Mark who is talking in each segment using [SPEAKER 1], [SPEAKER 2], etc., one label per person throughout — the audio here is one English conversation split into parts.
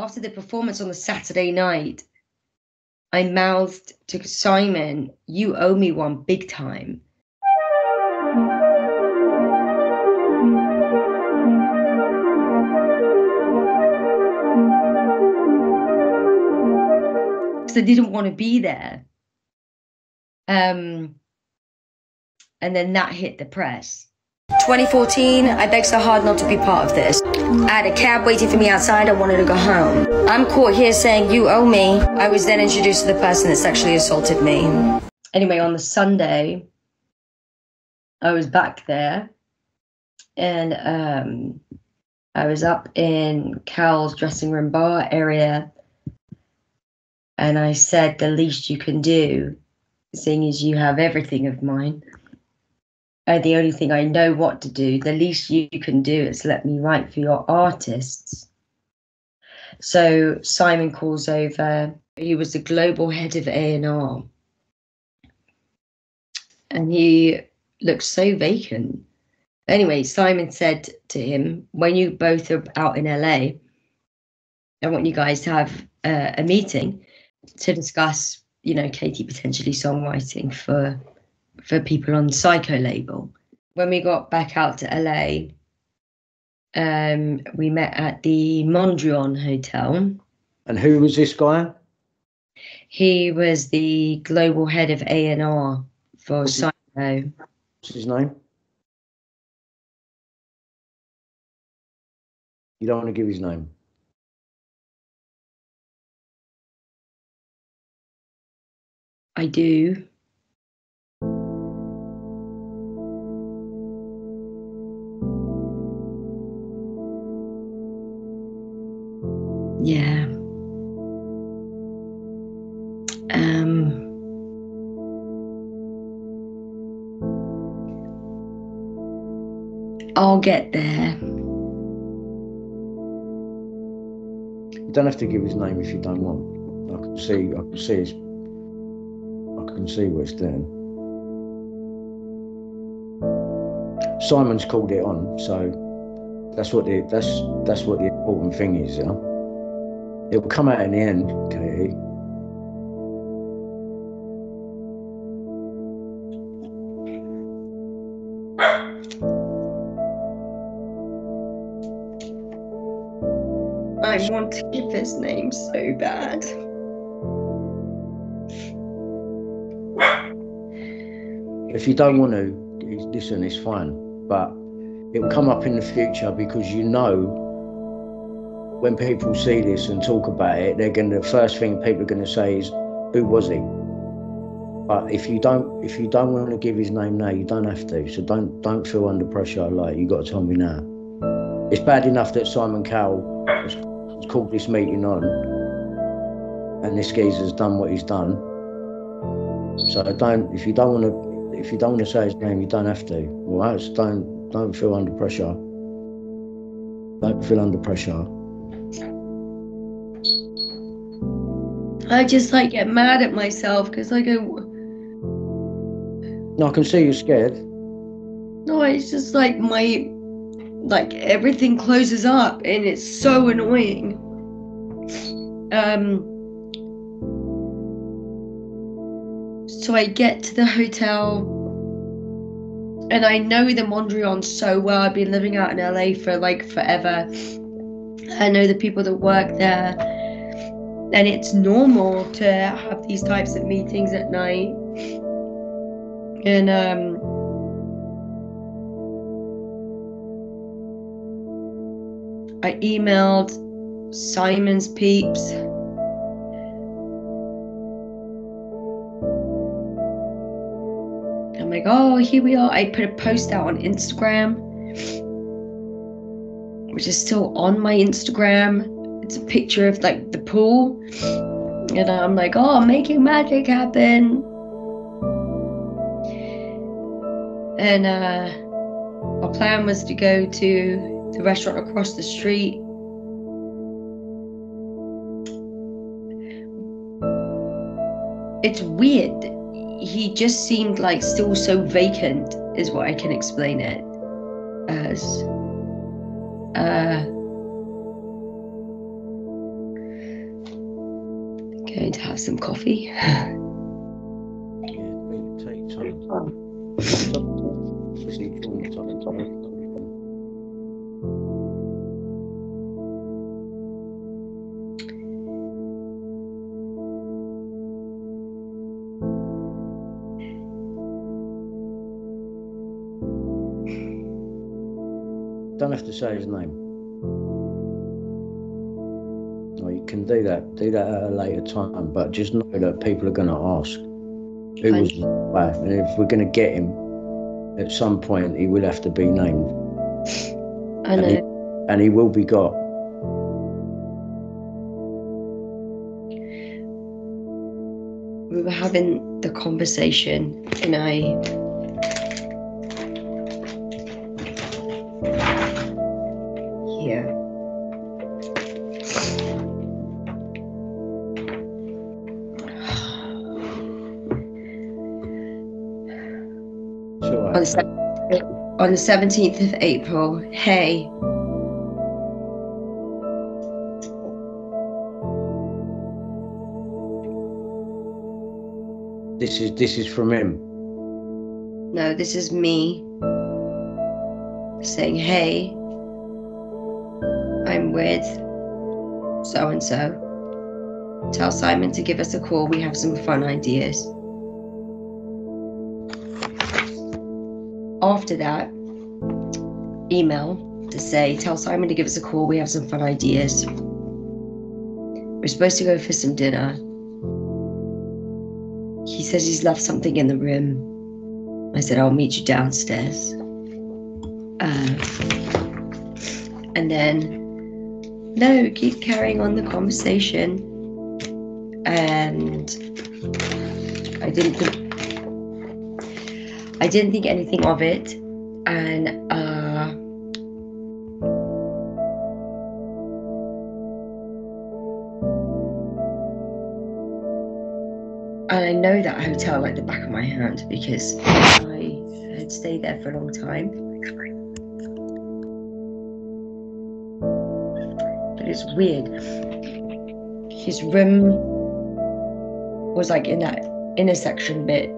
[SPEAKER 1] After the performance on the Saturday night, I mouthed to Simon, "You owe me one big time." Because I didn't want to be there. And then that hit the press.
[SPEAKER 2] 2014, I begged so hard not to be part of this. I had a cab waiting for me outside. I wanted to go home. I'm caught here saying, "You owe me." I was then introduced to the person that sexually assaulted me.
[SPEAKER 1] Anyway, on the Sunday, I was back there, and I was up in Cowell's dressing room bar area, and I said, "The least you can do, seeing as you have everything of mine, and the only thing I know what to do, the least you can do is let me write for your artists." So Simon calls over. He was the global head of A&R. And he looked so vacant. Anyway, Simon said to him, "When you both are out in LA, I want you guys to have a meeting to discuss, Katie potentially songwriting for people on the Psycho label." When we got back out to LA, we met at the Mondrian Hotel.
[SPEAKER 3] And who was this guy?
[SPEAKER 1] He was the global head of A&R for Psycho.
[SPEAKER 3] What's his name? You don't want to give his name?
[SPEAKER 1] I do. Yeah. I'll get there.
[SPEAKER 3] You don't have to give his name if you don't want. I can see what it's doing. Simon's called it on, so that's what the important thing is, yeah. It will come out in the end, Katie.
[SPEAKER 1] I want to give his name so bad.
[SPEAKER 3] If you don't want to, listen, it's fine. But it will come up in the future, because when people see this and talk about it, the first thing people are going to say is, "Who was he?" But if you don't want to give his name now, you don't have to. So don't feel under pressure. Like, you got to tell me now. It's bad enough that Simon Cowell has called this meeting on, and this geezer's done what he's done. So if you don't want to say his name, you don't have to. All right? So don't feel under pressure. Don't feel under pressure.
[SPEAKER 1] I just get mad at myself because I go.
[SPEAKER 3] No, I can see you're scared.
[SPEAKER 1] No, it's just everything closes up and it's so annoying. So I get to the hotel, and I know the Mondrian so well. I've been living out in LA for forever. I know the people that work there, and it's normal to have these types of meetings at night. And I emailed Simon's peeps. I'm like, "Oh, here we are." I put a post out on Instagram, which is still on my Instagram. It's a picture of the pool. And I'm like, "Oh, I'm making magic happen." And our plan was to go to the restaurant across the street. It's weird. He just seemed still so vacant, is what I can explain it as. going to have some coffee.
[SPEAKER 3] Yeah, take time. Don't have to say his name. Or you can do that at a later time, but just know that people are going to ask who was the guy, and if we're going to get him at some point, he will have to be named.
[SPEAKER 1] I know.
[SPEAKER 3] And he will be got.
[SPEAKER 1] We were having the conversation, and here.
[SPEAKER 3] So,
[SPEAKER 1] On the 17th of April, hey.
[SPEAKER 3] This is from him.
[SPEAKER 1] No, this is me saying, hey, I'm with so-and-so. Tell Simon to give us a call. We have some fun ideas. After that, email to say, tell Simon to give us a call. We have some fun ideas. We're supposed to go for some dinner. He says he's left something in the room. I said, I'll meet you downstairs. And then, no, keep carrying on the conversation. And I didn't think anything of it. And I know that hotel like the back of my hand because I had stayed there for a long time. But it's weird. His room was like in that intersection bit,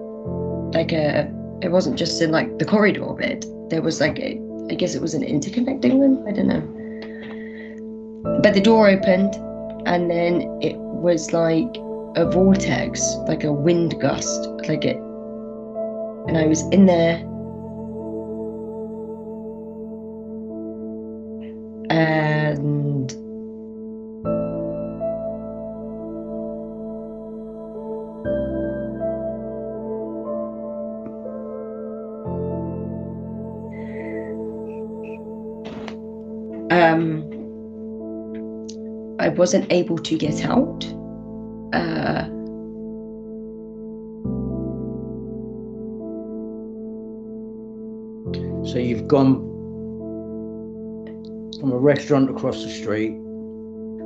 [SPEAKER 1] like it wasn't just in like the corridor bit. There was like I guess it was an interconnecting room. I don't know. But the door opened, and then it was like a vortex, like a wind gust, like it, and I was in there, and I wasn't able to get out.
[SPEAKER 3] So you've gone from a restaurant across the street.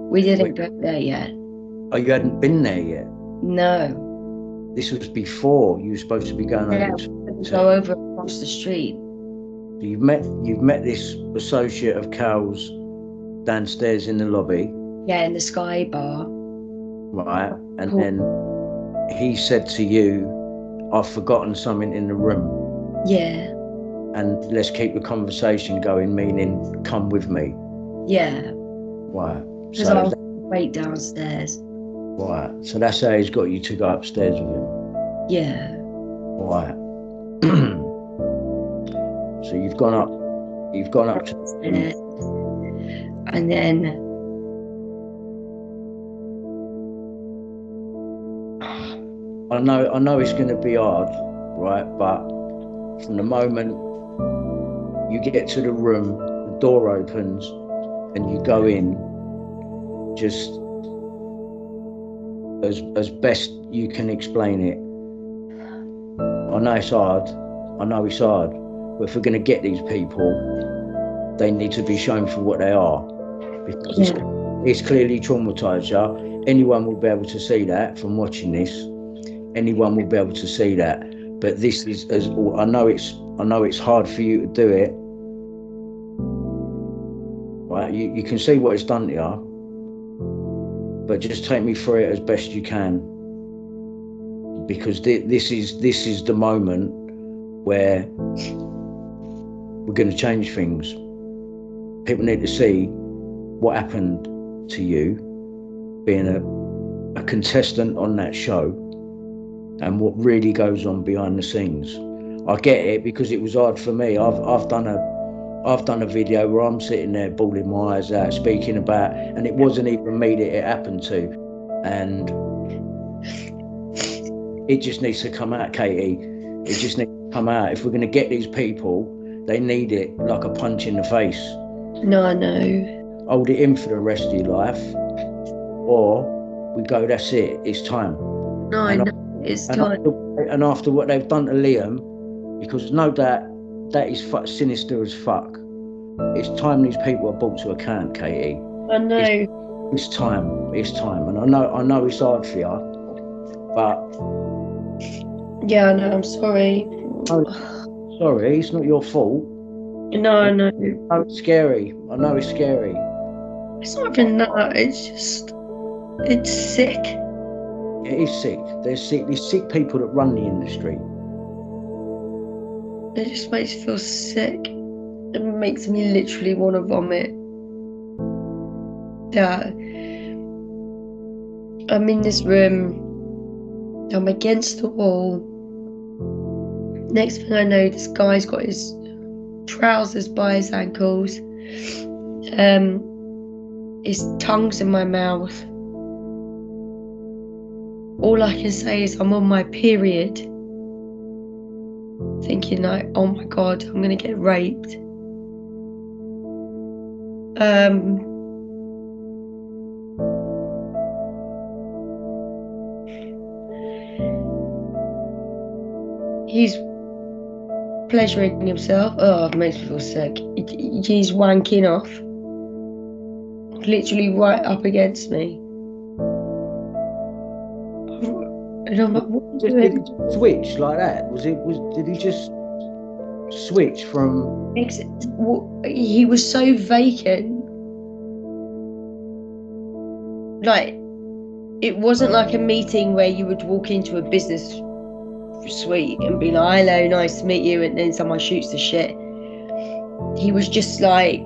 [SPEAKER 1] We didn't go there yet.
[SPEAKER 3] Oh, you hadn't been there yet?
[SPEAKER 1] No.
[SPEAKER 3] This was before you were supposed to be going over to
[SPEAKER 1] go over across the street.
[SPEAKER 3] You've met this associate of Cowell's downstairs in the lobby.
[SPEAKER 1] Yeah, in the Sky Bar.
[SPEAKER 3] Right, and then he said to you, I've forgotten something in the room.
[SPEAKER 1] Yeah.
[SPEAKER 3] And let's keep the conversation going, meaning come with me.
[SPEAKER 1] Yeah.
[SPEAKER 3] Right.
[SPEAKER 1] Because I was wait downstairs.
[SPEAKER 3] Right. So that's how he's got you to go upstairs with him.
[SPEAKER 1] Yeah.
[SPEAKER 3] Right. So you've gone up to
[SPEAKER 1] upstairs. And then
[SPEAKER 3] I know it's going to be hard, right? But from the moment you get to the room, the door opens, and you go in, just as best you can explain it. I know it's hard. But if we're going to get these people, they need to be shown for what they are. Because it's clearly traumatised you. Anyone will be able to see that from watching this. Anyone will be able to see that. But this is, as I know it's hard for you to do it. Right? You can see what it's done to you. but just take me through it as best you can, because this is the moment where we're going to change things. People need to see what happened to you being a contestant on that show and what really goes on behind the scenes. I get it, because it was hard for me. I've done a video where I'm sitting there bawling my eyes out, speaking about, and it wasn't even me that it happened to, and it just needs to come out, Katie. It just needs to come out. If we're going to get these people, they need it like a punch in the face.
[SPEAKER 1] No, I know.
[SPEAKER 3] Hold it in for the rest of your life, or we go, that's it, it's time.
[SPEAKER 1] No, I know, it's time.
[SPEAKER 3] And after what they've done to Liam, because no doubt that is sinister as fuck, it's time these people are brought to account, Katie.
[SPEAKER 1] I know.
[SPEAKER 3] It's time, and I know it's hard for you, but...
[SPEAKER 1] Yeah, I know, I'm sorry.
[SPEAKER 3] Sorry, it's not your fault.
[SPEAKER 1] No, I know.
[SPEAKER 3] I know it's scary. I know it's scary.
[SPEAKER 1] It's not even that, it's just... It's sick.
[SPEAKER 3] It is sick. There's sick people that run the industry.
[SPEAKER 1] It just makes me feel sick. It makes me literally want to vomit. Yeah. I'm in this room. I'm against the wall. Next thing I know, this guy's got his trousers by his ankles. His tongue's in my mouth. All I can say is I'm on my period. Thinking like, oh my God, I'm gonna get raped. He's pleasuring himself. Oh, it makes me feel sick. He's wanking off. Literally right up against me. And I'm like, what are you doing?
[SPEAKER 3] Did he switch like that? Did he just switch from...
[SPEAKER 1] He was so vacant. Like, it wasn't like a meeting where you would walk into a business suite and be like, hello, nice to meet you, and then someone shoots the shit. He was just like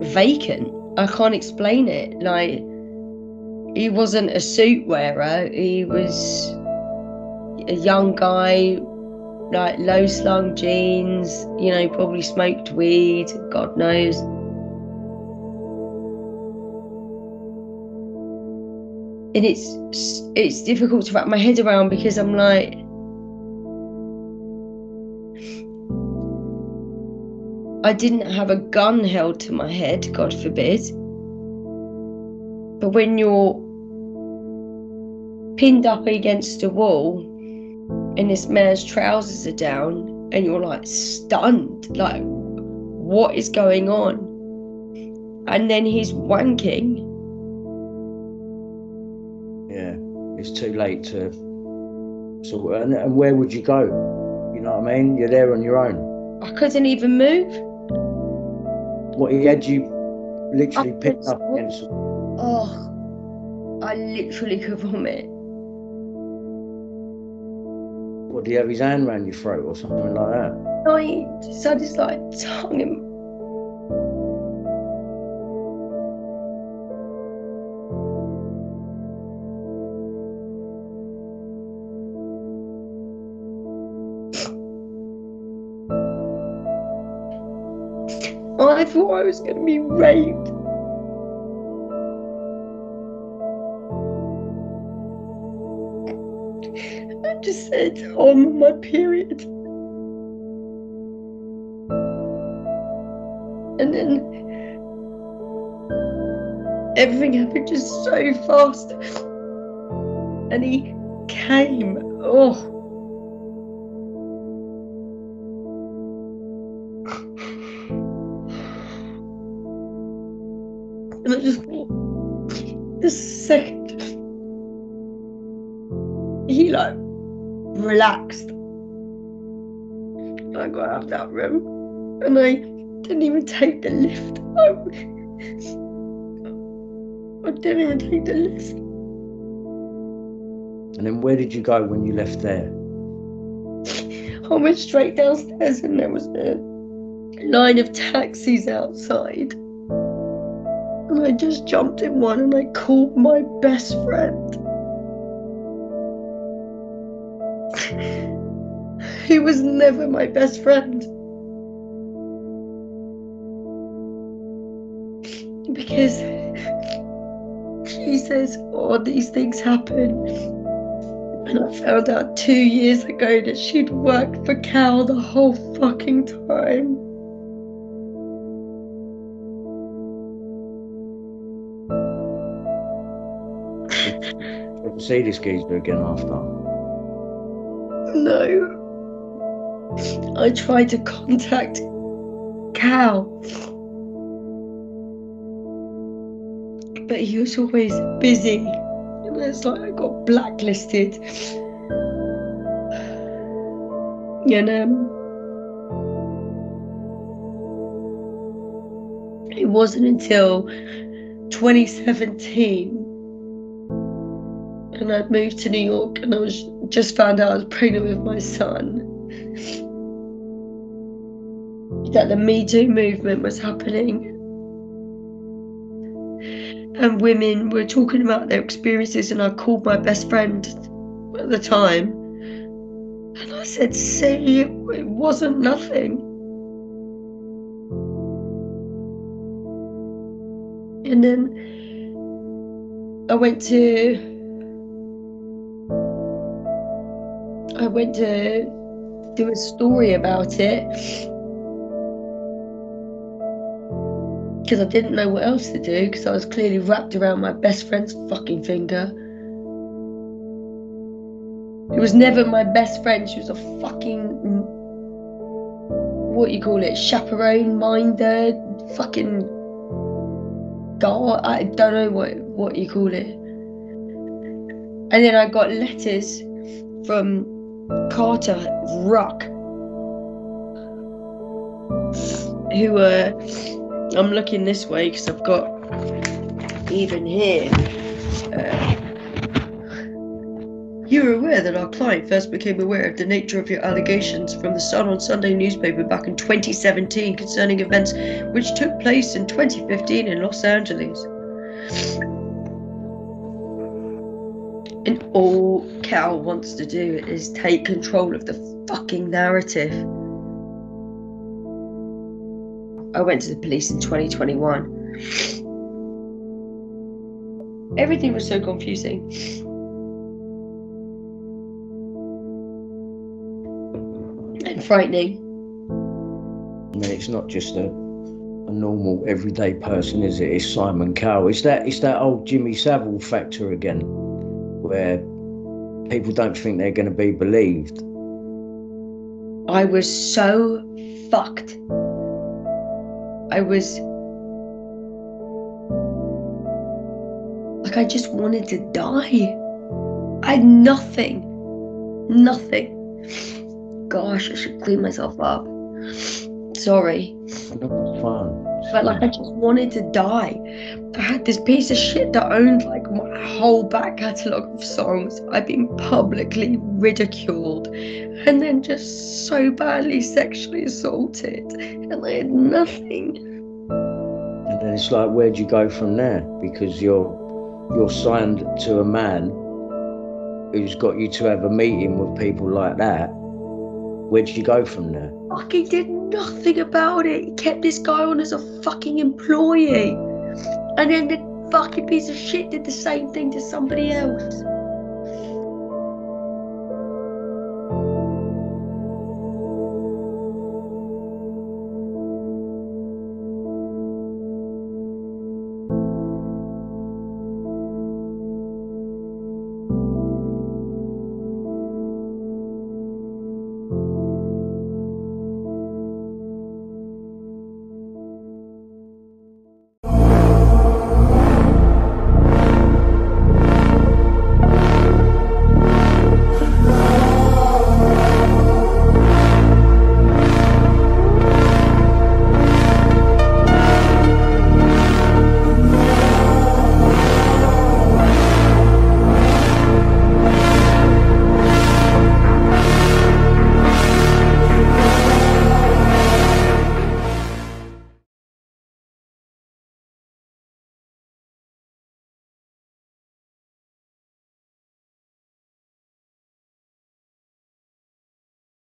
[SPEAKER 1] vacant. I can't explain it. Like, he wasn't a suit wearer. He was a young guy, like low slung jeans, you know, probably smoked weed, God knows. And it's difficult to wrap my head around, because I'm like, I didn't have a gun held to my head, God forbid. But when you're pinned up against a wall and this man's trousers are down and you're like stunned, like, what is going on? And then he's wanking.
[SPEAKER 3] Yeah, it's too late to... So, and where would you go? You know what I mean? You're there on your own.
[SPEAKER 1] I couldn't even move.
[SPEAKER 3] What, he had you literally picked up against...
[SPEAKER 1] Oh, I literally could vomit.
[SPEAKER 3] What, did he have his hand around your throat or something like that?
[SPEAKER 1] No, he just had his like tongue in... I thought I was going to be raped. I just said, oh, I'm on my period. And then everything happened just so fast. And he came. Oh. And I just thought, the second he like relaxed, I got out of that room and I didn't even take the lift. I didn't even take the lift.
[SPEAKER 3] And then where did you go when you left there?
[SPEAKER 1] I went straight downstairs and there was a line of taxis outside. And I just jumped in one and I called my best friend. He was never my best friend. Because she says, oh, these things happen. And I found out 2 years ago that she'd worked for Cal the whole fucking time.
[SPEAKER 3] Ever see this geezer again after?
[SPEAKER 1] No. I tried to contact Cal, but he was always busy. And it's like I got blacklisted. And it wasn't until 2017 and I'd moved to New York and I just found out I was pregnant with my son that the Me Too movement was happening. And women were talking about their experiences, and I called my best friend at the time and I said, see, it wasn't nothing. And then I went to do a story about it because I didn't know what else to do, because I was clearly wrapped around my best friend's fucking finger. It was never my best friend. She was a fucking, what you call it, chaperone, minder, fucking guard. I don't know what you call it. And then I got letters from Carter Ruck, who were, I'm looking this way because I've got even here. You were aware that our client first became aware of the nature of your allegations from the Sun on Sunday newspaper back in 2017 concerning events which took place in 2015 in Los Angeles. And all Cal wants to do is take control of the fucking narrative. I went to the police in 2021. Everything was so confusing. And frightening.
[SPEAKER 3] I mean, it's not just a normal everyday person, is it? It's Simon Cowell. It's that old Jimmy Savile factor again, where people don't think they're going to be believed.
[SPEAKER 1] I was so fucked. I was like, I just wanted to die. I had nothing. Gosh, I should clean myself up. Sorry.
[SPEAKER 3] It's fun.
[SPEAKER 1] But like, I just wanted to die. I had this piece of shit that owned like my whole back catalogue of songs. I've been publicly ridiculed and then just so badly sexually assaulted, and I had nothing.
[SPEAKER 3] And then it's like, where'd you go from there? Because you're signed to a man who's got you to have a meeting with people like that. Where'd you go from there?
[SPEAKER 1] Fucking did nothing about it. He kept this guy on as a fucking employee. And then the fucking piece of shit did the same thing to somebody else.